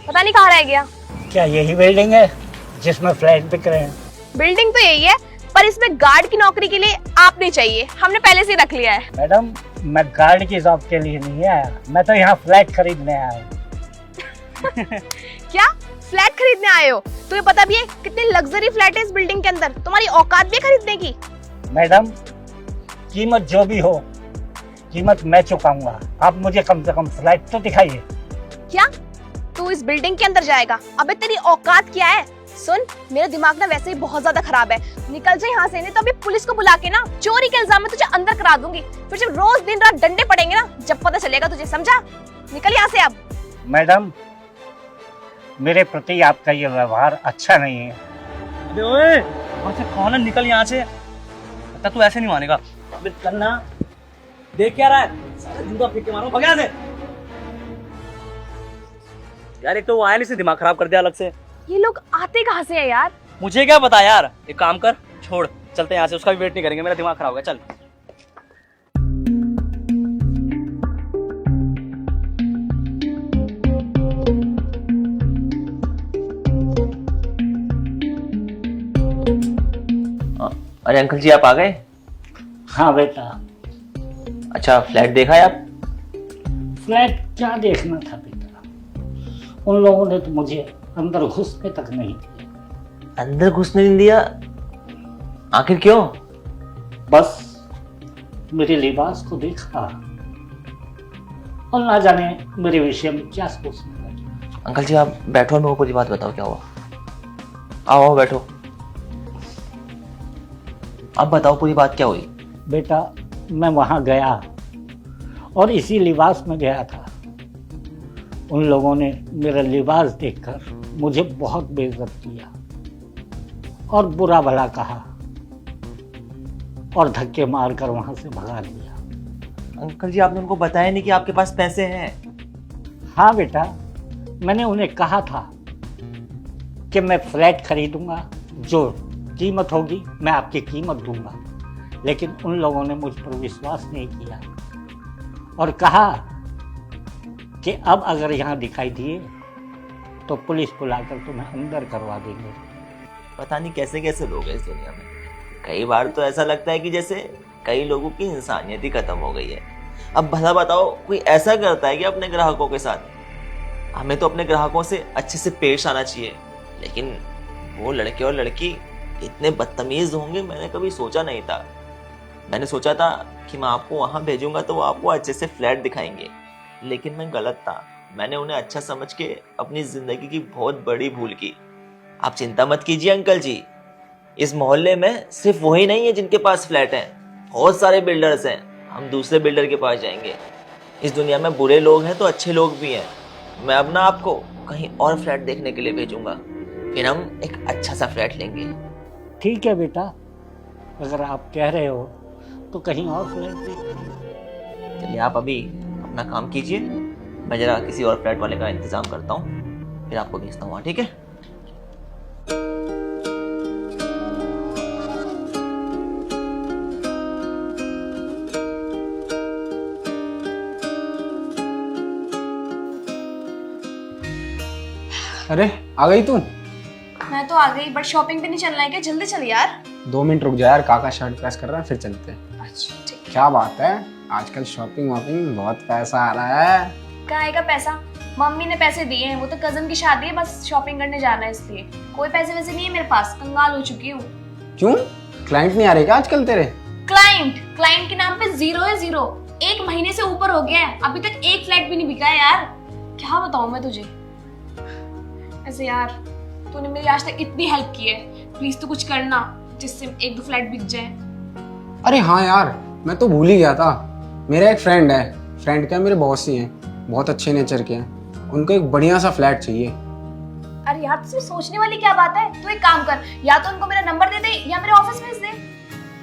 पता नहीं कहाँ रह गया। क्या यही बिल्डिंग है जिसमें फ्लैट बिक रहे हैं? बिल्डिंग तो यही है, पर इसमें गार्ड की नौकरी के लिए आप नहीं चाहिए, हमने पहले से ही रख लिया है। मैडम, मैं गार्ड की जॉब के लिए नहीं आया, मैं तो यहाँ फ्लैट खरीदने आया हूँ। क्या फ्लैट खरीदने आए हो? तुम्हें पता भी है कितने लग्जरी फ्लैट है इस बिल्डिंग के अंदर? तुम्हारी औकात भी है खरीदने की? मैडम, कीमत जो भी हो, कीमत मैं चुकाऊंगा। आप मुझे कम से कम फ्लैट तो दिखाइए। क्या तू इस बिल्डिंग के अंदर जाएगा? अबे तेरी औकात क्या है? सुन, मेरा दिमाग ना वैसे ही बहुत ज्यादा खराब है, निकल जा यहाँ से, नहीं तो अभी पुलिस को बुला के ना चोरी के इल्जाम में तुझे अंदर करा दूंगी। फिर जब रोज दिन रात डंडे पड़ेंगे ना, जब पता चलेगा तुझे, समझा? निकल यहाँ से अब। मैडम, मेरे प्रति आपका ये व्यवहार अच्छा नहीं है। अबे ओए, वहाँ से कौन है? निकल यहाँ से। लगता तू ऐसे नहीं मानेगा। अबे करना, देख क्या रहा है? सारे जूता फेंक के मारो, भग यहाँ से। यार एक तो वो आया नहीं, से दिमाग खराब कर दिया अलग से। ये लोग आते कहाँ से हैं यार? मुझे क्या पता यार। एक काम कर, छोड़, चलते हैं यहाँ से, उसका भी वेट नहीं करेंगे, मेरा दिमाग खराब हो गया। चल। अरे अंकल जी, आप आ गए? हाँ बेटा। अच्छा, फ्लैट देखा है आप? फ्लैट क्या देखना था बेटा, उन लोगों ने तो मुझे अंदर घुसने तक नहीं दिया। अंदर घुसने नहीं दिया? आखिर क्यों? बस मेरे लिबास को देखा और ना जाने मेरे विषय में क्या सोचने लगे। अंकल जी आप बैठो, मेरे को पूरी बात बताओ, क्या हुआ? आओ आओ बैठो, अब बताओ पूरी बात क्या हुई? बेटा, मैं वहां गया और इसी लिबास में गया था। उन लोगों ने मेरा लिबास देखकर मुझे बहुत बेइज्जत किया और बुरा भला कहा और धक्के मारकर वहां से भगा दिया। अंकल जी आपने उनको बताया नहीं कि आपके पास पैसे हैं? हाँ बेटा, मैंने उन्हें कहा था कि मैं फ्लैट खरीदूंगा, जो कीमत होगी मैं आपकी कीमत दूंगा, लेकिन उन लोगों ने मुझ पर विश्वास नहीं किया और कहा कि अब अगर यहाँ दिखाई दिए तो पुलिस बुलाकर तुम्हें अंदर करवा देंगे। पता नहीं कैसे कैसे लोग हैं इस दुनिया में। कई बार तो ऐसा लगता है कि जैसे कई लोगों की इंसानियत ही खत्म हो गई है। अब भला बताओ, कोई ऐसा करता है कि अपने ग्राहकों के साथ? हमें तो अपने ग्राहकों से अच्छे से पेश आना चाहिए, लेकिन वो लड़के और लड़की इतने बदतमीज होंगे मैंने कभी सोचा नहीं था। मैंने सोचा था कि मैं आपको वहां भेजूंगा तो वो आपको अच्छे से फ्लैट दिखाएंगे, लेकिन मैं गलत था। मैंने उन्हें अच्छा समझ के अपनी जिंदगी की बहुत बड़ी भूल की। आप चिंता मत कीजिए अंकल जी, इस मोहल्ले में सिर्फ वही नहीं है जिनके पास फ्लैट हैं, बहुत सारे बिल्डर्स हैं। हम दूसरे बिल्डर के पास जाएंगे। इस दुनिया में बुरे लोग हैं तो अच्छे लोग भी हैं। मैं अब ना आपको कहीं और फ्लैट देखने के लिए भेजूंगा, फिर हम एक अच्छा सा फ्लैट लेंगे। ठीक है बेटा, अगर आप कह रहे हो तो कहीं और फ्लैट देखिए। चलिए आप अभी अपना काम कीजिए, मैं जरा किसी और फ्लैट वाले का इंतजाम करता हूँ, फिर आपको भेजता हूँ, ठीक है? अरे आ गई तू? मैं तो आ गई, बट शॉपिंग पे नहीं चलना है क्या? जल्दी चल यार। 2 मिनट रुक जा यार, काका शर्ट प्रेस कर रहा है, फिर चलते हैं। अच्छा ठीक। क्या बात है, आजकल शॉपिंग वॉपिंग बहुत पैसा आ रहा है। कहाँ का पैसा? मम्मी ने पैसे दिए हैं, वो तो कजन की शादी है, बस शॉपिंग करने जाना है, इसलिए कोई पैसे वैसे नहीं है मेरे पास, कंगाल हो चुकी हूँ। क्यों, क्लाइंट नहीं आ रहे क्या आजकल तेरे? क्लाइंट के नाम पे जीरो है, जीरो। 1 महीने से ऊपर हो गया है, अभी तक एक फ्लैट भी नहीं बिका है यार। क्या बताऊं मैं तुझे। ऐसे यार, तूने मेरी आज तक इतनी हेल्प की है, प्लीज तू कुछ करना जिससे 1-2 फ्लैट बिक जाए। अरे हाँ यार, मैं तो भूल ही गया था। मेरा एक फ्रेंड है, फ्रेंड क्या मेरे बॉस ही हैं, बहुत अच्छे नेचर के हैं। उनको एक बढ़िया सा फ्लैट चाहिए। अरे यार, तुझे सोचने वाली क्या बात है? तू एक काम कर, या तो उनको मेरा नंबर दे दे या मेरे ऑफिस भेज दे।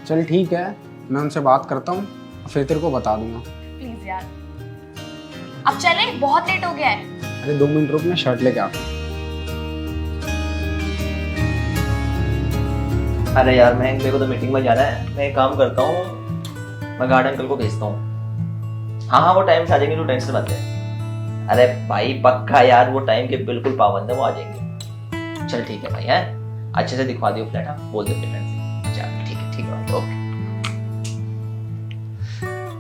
चल ठीक है, मैं उनसे बात करता हूँ, फिर तेरे को बता दूंगा। प्लीज यार, अब चले, बहुत लेट हो गया है। अरे 2 मिनट रुक, मैं शर्ट लेके आता हूँ। अरे यार मेरे को तो मीटिंग में जाना है, मैं एक काम करता हूँ, मैं गार्ड अंकल को भेजता हूँ। हाँ हाँ, वो टाइम से आ जाएंगे, तू टेंशन मत ले। अरे भाई पक्का यार, वो टाइम के बिल्कुल पाबंद है, वो आ जाएंगे। चल ठीक है भाई, है अच्छे से दिखवा दियो फ्लैट, हाँ बोल दो अपने फ्रेंड से। चल ठीक है ओके।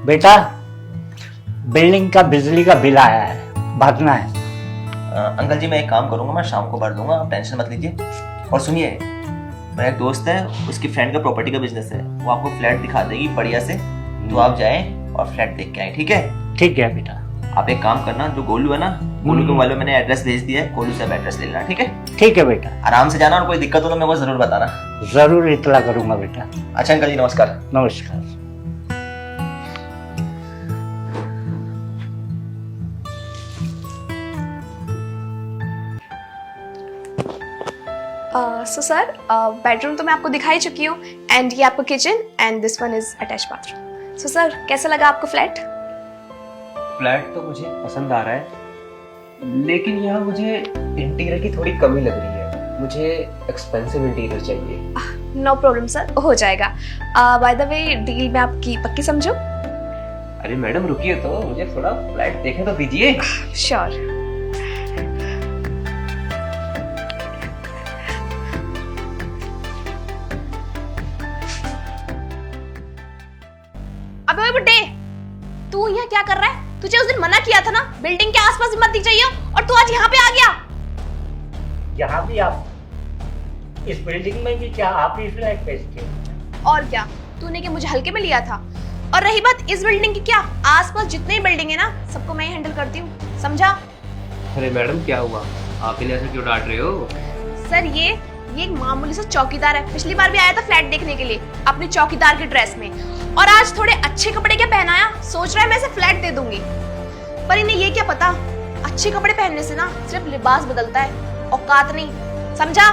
बेटा बिल्डिंग का बिजली का बिल आया है, भागना है। अंकल जी मैं एक काम करूंगा, मैं शाम को भर दूंगा, आप टेंशन मत लीजिए। और सुनिए, मेरा एक दोस्त है, उसकी फ्रेंड का प्रॉपर्टी का बिजनेस है, वो आपको फ्लैट दिखा देगी बढ़िया से, तो आप जाएं और फ्लैट देख के आए, ठीक है? ठीक है बेटा। आप एक काम करना, जो गोलू है ना, गोलू के मोबाइल में मैंने एड्रेस भेज दिया है, गोलू से आप एड्रेस ले लेना, ठीक है? ठीक है बेटा। आराम से जाना, और कोई दिक्कत हो तो मेरे को जरूर बताना। जरूर इतला करूंगा बेटा। अच्छा अंकल जी नमस्कार। नमस्कार। सो सर बेडरूम तो मैं आपको दिखा ही चुकी हूँ एंड ये आपका kitchen and this one is attach bathroom. So sir कैसा लगा आपको फ्लैट? फ्लैट तो मुझे पसंद आ रहा है, लेकिन यहाँ मुझे इंटीरियर की थोड़ी कमी लग रही है। मुझे एक्सपेंसिव इंटीरियर चाहिए। नो प्रॉब्लम सर, हो जाएगा। बाय द वे डील में आपकी पक्की समझो? अरे मैडम रुकिए तो, मुझे थोड़ा फ्लैट देखने तो दीजिए। श्योर। अबे ओए बुड्ढे, तू यहाँ क्या कर रहा है? तुझे उस दिन मना किया था ना बिल्डिंग के आसपास भी मत दिख जाइए, और तू आज यहाँ पे आ गया। यहाँ भी आप, इस बिल्डिंग में भी क्या आप ही फ्लैट बेचते हो? और क्या, तूने क्या मुझे हल्के में लिया था? और रही बात इस बिल्डिंग की, क्या आसपास जितने बिल्डिंग है ना सबको मैं ही हैंडल करती हूँ, समझा? अरे मैडम क्या हुआ, आप इन्हें ऐसे क्यों डांट रहे हो? सर ये एक मामूली सा चौकीदार है, पिछली बार भी आया था फ्लैट देखने के लिए अपनी चौकीदार की ड्रेस में, और आज थोड़े अच्छे कपड़े क्या पहनाया, सोच रहा है मैं इसे फ्लैट दे दूंगी। पर इन्हें ये क्या पता, अच्छे कपड़े पहनने से ना सिर्फ लिबास बदलता है, औकात नहीं, समझा?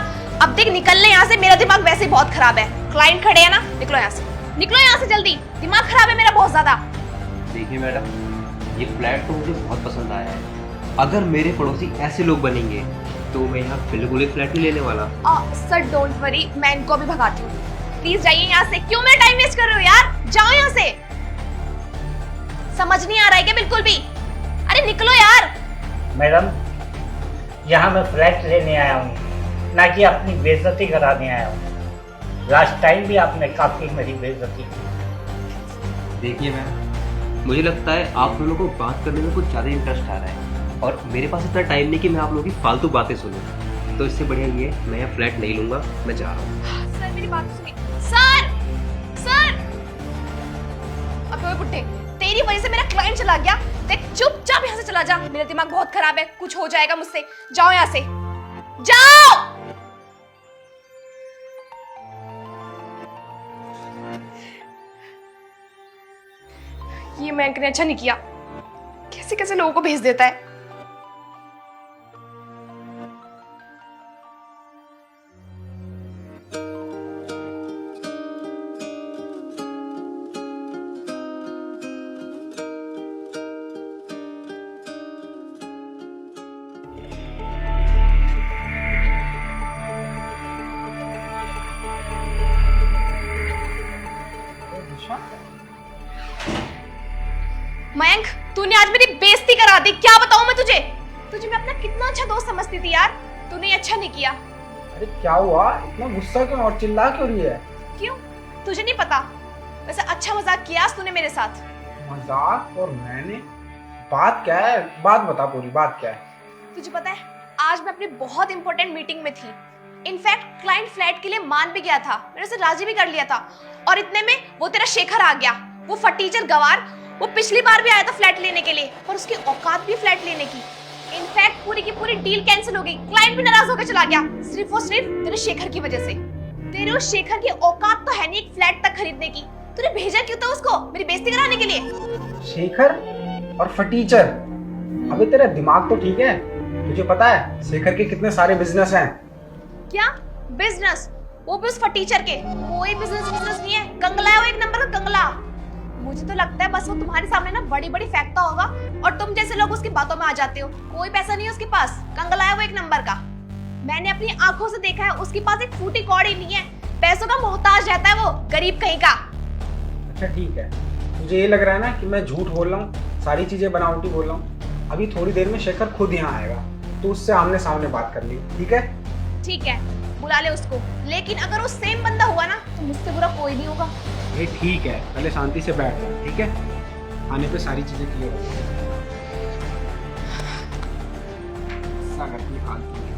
अब देख निकलने यहाँ से, मेरा दिमाग वैसे ही बहुत खराब है। क्लाइंट खड़े हैं ना, निकलो यहाँ से, निकलो यहाँ से जल्दी, दिमाग खराब है मेरा बहुत ज्यादा। देखिए मैडम, ये फ्लैट तो मुझे बहुत पसंद आया है। अगर मेरे पड़ोसी ऐसे लोग बनेंगे तो मैं यहाँ बिल्कुल एक फ्लैट नहीं लेने वाला। सर डोंट वरी, मैं इनको अभी भगाती हूँ। प्लीज जाइए यहाँ से, क्यों मेरा टाइम वेस्ट कर रहे हो यार? जाओ यहाँ से। समझ नहीं आ रहा है क्या बिल्कुल भी? अरे निकलो यार। मैडम यहाँ मैं फ्लैट लेने आया हूँ, ना कि अपनी बेइज्जती कराने आया हूँ। लास्ट टाइम भी आपने काफी मेरी बेइज्जती की। देखिए मैम, मुझे लगता है आप दोनों को बात करने में कुछ ज़्यादा इंटरेस्ट आ रहा है, और मेरे पास इतना टाइम नहीं कि मैं आप लोगों की फालतू बातें सुनूं। तो इससे बढ़िया ये मैं यहाँ फ्लैट नहीं लूंगा, मैं जा रहा हूँ। सर मेरी बात सुनिए। सर सर, अबे बुड्ढे, तेरी वजह से मेरा क्लाइंट चला गया। देख चुपचाप यहाँ से चला जा, मेरा दिमाग बहुत खराब है, कुछ हो जाएगा मुझसे। जाओ यहाँ से, जाओ। ये मैं ने अच्छा नहीं किया, कैसे कैसे लोगों को भेज देता है। मयंक, तूने आज मेरी बेइज्जती करा दी, क्या बताऊं मैं तुझे? तुझे मैं अपना कितना अच्छा दोस्त समझती थी यार, तूने अच्छा नहीं किया। अरे क्या हुआ, इतना गुस्सा क्यों और चिल्ला क्यों रही है? क्यों, तुझे नहीं पता? वैसे अच्छा मजाक किया आज तूने मेरे साथ। मजाक? और मैंने? बात क्या है, बात बता, पूरी बात क्या है? तुझे पता है आज मैं अपनी बहुत इंपॉर्टेंट मीटिंग में थी। इनफैक्ट क्लाइंट फ्लैट के लिए मान भी गया था, मेरे से राजी भी कर लिया था, और इतने में वो तेरा शेखर आ गया, वो फटीचर गवार। वो पिछली बार भी आया था फ्लैट लेने के लिए, पर उसकी औकात भी फ्लैट लेने की। इनफैक्ट पूरी की पूरी डील कैंसिल हो गई, क्लाइंट भी नाराज होकर चला गया, सिर्फ और सिर्फ तेरे शेखर की वजह से। तेरे उस शेखर की औकात तो है नहीं एक फ्लैट तक खरीदने की, तूने भेजा क्यों था उसको मेरी बेइज्जती कराने के लिए? शेखर और फटीचर? अबे तेरा दिमाग तो ठीक है? तुझे पता है शेखर के कितने सारे बिजनेस हैं? क्या बिजनेस? वो भी उस फटीचर के? कोई बिजनेस नहीं है, कंगला है वो, एक नंबर का कंगला। मुझे तो लगता है बस वो तुम्हारे सामने ना बड़ी बड़ी फेंकता होगा, और तुम जैसे लोग उसकी बातों में आ जाते हो। कोई पैसा नहीं है उसके पास, कंगला है वो एक नंबर का। मैंने अपनी आंखों से देखा है, उसके पास एक फूटी कौड़ी नहीं है, पैसों का मोहताज रहता है वो, गरीब कहीं का। अच्छा ठीक है, मुझे ये लग रहा है ना कि मैं झूठ बोल रहा हूँ, सारी चीजें बनावटी बोल रहा हूँ। अभी थोड़ी देर में शेखर खुद यहाँ आएगा, तो उससे आमने सामने बात कर ली, ठीक है? ठीक है, बुला ले उसको। लेकिन अगर वो सेम बंदा हुआ ना तो मुझसे बुरा कोई नहीं होगा। ये ठीक है, पहले शांति से बैठ जा, ठीक है? आने पे सारी चीजें क्लियर हो जाएंगी। ऐसा करती है फालतू की।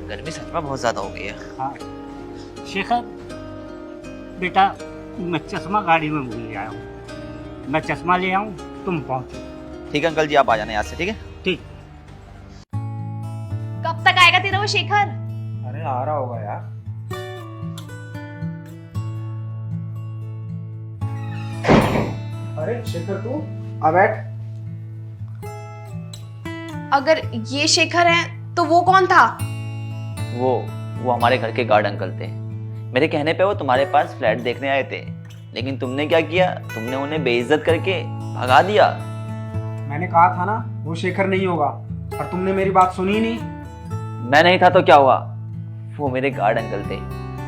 गर्मी सच में बहुत ज्यादा हो गई है। हाँ शेखर बेटा, मैं चश्मा गाड़ी में भूल गया हूँ, मैं चश्मा ले आऊँ, तुम पहुँचो। ठीक है अंकल जी, आप आ जाना यहाँ से, ठीक है? ठीक। कब तक आएगा तेरा वो शेखर? अरे आ रहा होगा यार। अरे शेखर तू आ बैठ। अगर ये शेखर है तो वो कौन था? वो हमारे घर के गार्ड अंकल थे। मेरे कहने पे वो तुम्हारे पास फ्लैट देखने आए थे, लेकिन तुमने क्या किया, तुमने उन्हें बेइज्जत करके भगा दिया। मैंने कहा था ना वो शेखर नहीं होगा, और तुमने मेरी बात सुनी नहीं। मैं नहीं था तो क्या हुआ, वो मेरे गार्ड अंकल थे,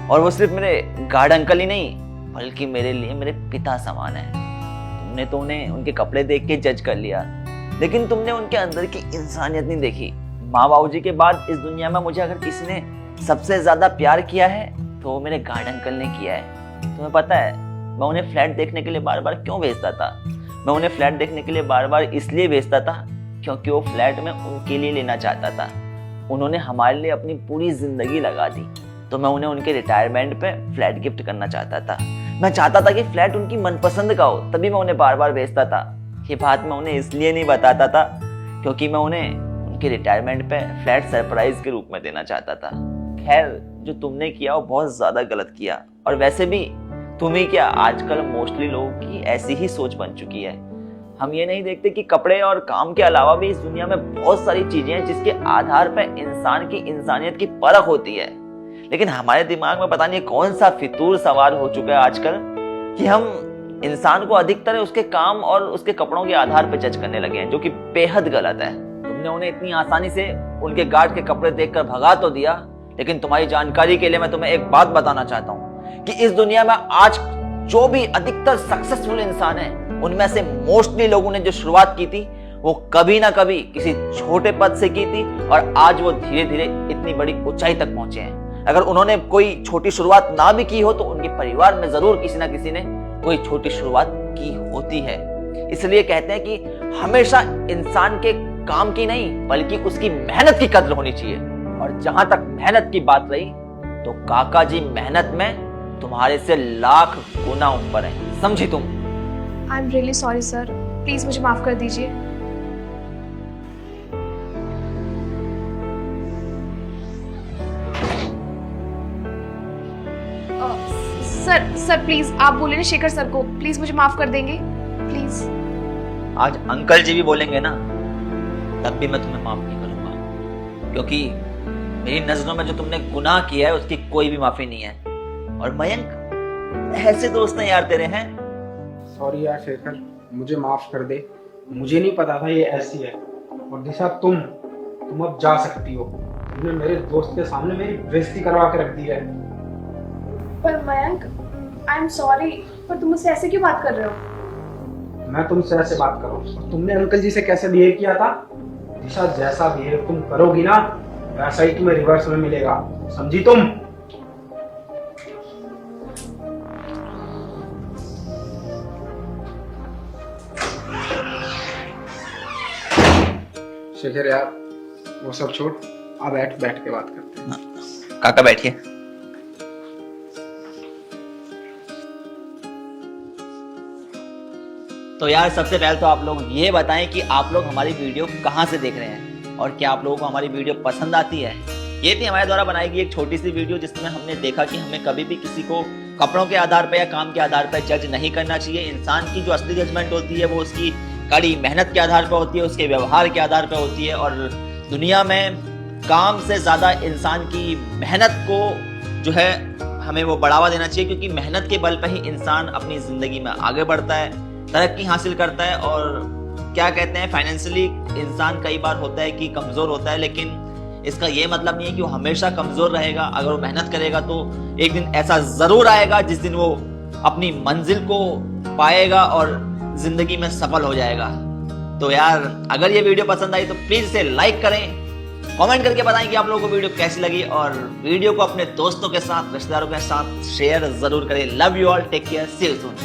और वो सिर्फ मेरे गार्ड अंकल ही नहीं बल्कि मेरे लिए मेरे पिता समान है। तुमने तो उन्हें उनके कपड़े देख के जज कर लिया, लेकिन तुमने उनके अंदर की इंसानियत नहीं देखी। माँ बाबूजी के बाद इस दुनिया में मुझे अगर किसी ने सबसे ज्यादा प्यार किया है तो वो मेरे गार्ड अंकल ने किया है। तुम्हें पता है मैं उन्हें फ्लैट देखने के लिए बार बार क्यों भेजता था? मैं उन्हें फ्लैट देखने के लिए बार बार इसलिए भेजता था क्योंकि वो फ्लैट में उनके लिए लेना चाहता था। उन्होंने हमारे लिए अपनी पूरी जिंदगी लगा दी, तो मैं उन्हें उनके रिटायरमेंट पे फ्लैट गिफ्ट करना चाहता था। मैं चाहता था कि फ्लैट उनकी मनपसंद का हो, तभी मैं उन्हें बार बार भेजता था। ये बात मैं उन्हें इसलिए नहीं बताता था क्योंकि मैं उन्हें उनके रिटायरमेंट पे फ्लैट सरप्राइज के रूप में देना चाहता था। खैर, जो तुमने किया वो बहुत ज्यादा गलत किया, और वैसे भी तुम ही क्या, आजकल मोस्टली लोगों की ऐसी ही सोच बन चुकी है। हम ये नहीं देखते कि कपड़े और काम के अलावा भी इस दुनिया में बहुत सारी चीजें हैं जिसके आधार पर इंसान की इंसानियत की परख होती है। लेकिन हमारे दिमाग में पता नहीं कौन सा फितूर सवार हो चुका है आजकल कि हम इंसान को अधिकतर उसके काम और उसके कपड़ों के आधार पर जज करने लगे हैं, जो कि बेहद गलत है। तुमने उन्हें इतनी आसानी से उनके गार्ड के कपड़े देखकर भगा तो दिया, लेकिन तुम्हारी जानकारी के लिए मैं तुम्हें एक बात बताना चाहता हूँ कि इस दुनिया में आज जो भी अधिकतर सक्सेसफुल इंसान है, उनमें से मोस्टली लोगों ने जो शुरुआत की थी वो कभी ना कभी किसी छोटे पद से की थी, और आज वो धीरे धीरे इतनी बड़ी ऊंचाई तक पहुंचे हैं। अगर उन्होंने कोई छोटी शुरुआत ना भी की हो तो उनके परिवार में जरूर किसी ना किसी ने कोई छोटी शुरुआत की होती है। इसलिए कहते हैं कि हमेशा इंसान के काम की नहीं बल्कि उसकी मेहनत की कद्र होनी चाहिए। और जहां तक मेहनत की बात रही तो काका जी मेहनत में तुम्हारे से लाख गुना ऊपर है, समझी तुम? I am really sorry sir, please मुझे माफ कर दीजिए। सर प्लीज आप बोले ना शेखर सर को, प्लीज मुझे माफ कर देंगे प्लीज। आज अंकल जी भी बोलेंगे ना तब भी मैं तुम्हें माफ नहीं करूंगा, क्योंकि मेरी नजरों में जो तुमने गुनाह किया है उसकी कोई भी माफी नहीं है। और मयंक, ऐसे दोस्त हैं यार तेरे हैं। सॉरी यार शेखर, मुझे माफ कर दे, मुझे नहीं पता था ये ऐसी है। और दिशा तुम अब जा सकती हो, तुमने मेरे दोस्त के सामने मेरी बेइज्जती करवा के रख दी है। पर मयंक, आई एम सॉरी, पर तुम मुझसे ऐसे क्यों बात कर रहे हो? मैं तुमसे ऐसे बात कर रहा हूँ, और तुमने अंकल जी से कैसे बिहेव किया था? दिशा, जैसा बिहेव तुम करोगी ना वैसा ही तुम्हें रिवर्स में मिलेगा, समझी तुम? शेखर यार, वो सब छोड़, अब बैठ के बात करते हैं। काका बैठिए। तो यार सबसे पहले तो आप लोग ये बताएं कि आप लोग हमारी वीडियो कहाँ से देख रहे हैं और क्या आप लोगों को हमारी वीडियो पसंद आती है। ये थी हमारे द्वारा बनाई गई एक छोटी सी वीडियो जिसमें हमने देखा कि हमें कभी भी किसी को कपड़ों के आधार पर या काम के आधार पर जज नहीं करना चाहिए। इंसान की जो असली जजमेंट होती है वो उसकी कड़ी मेहनत के आधार पर होती है, उसके व्यवहार के आधार पर होती है। और दुनिया में काम से ज़्यादा इंसान की मेहनत को जो है हमें वो बढ़ावा देना चाहिए, क्योंकि मेहनत के बल पर ही इंसान अपनी ज़िंदगी में आगे बढ़ता है, तरक्की हासिल करता है। और क्या कहते हैं, फाइनेंशियली इंसान कई बार होता है कि कमज़ोर होता है, लेकिन इसका ये मतलब नहीं है कि वो हमेशा कमज़ोर रहेगा। अगर वो मेहनत करेगा तो एक दिन ऐसा ज़रूर आएगा जिस दिन वो अपनी मंजिल को पाएगा और जिंदगी में सफल हो जाएगा। तो यार अगर ये वीडियो पसंद आई तो प्लीज इसे लाइक करें, कमेंट करके बताएं कि आप लोगों को वीडियो कैसी लगी, और वीडियो को अपने दोस्तों के साथ, रिश्तेदारों के साथ शेयर जरूर करें। Love you all, take care, see you soon.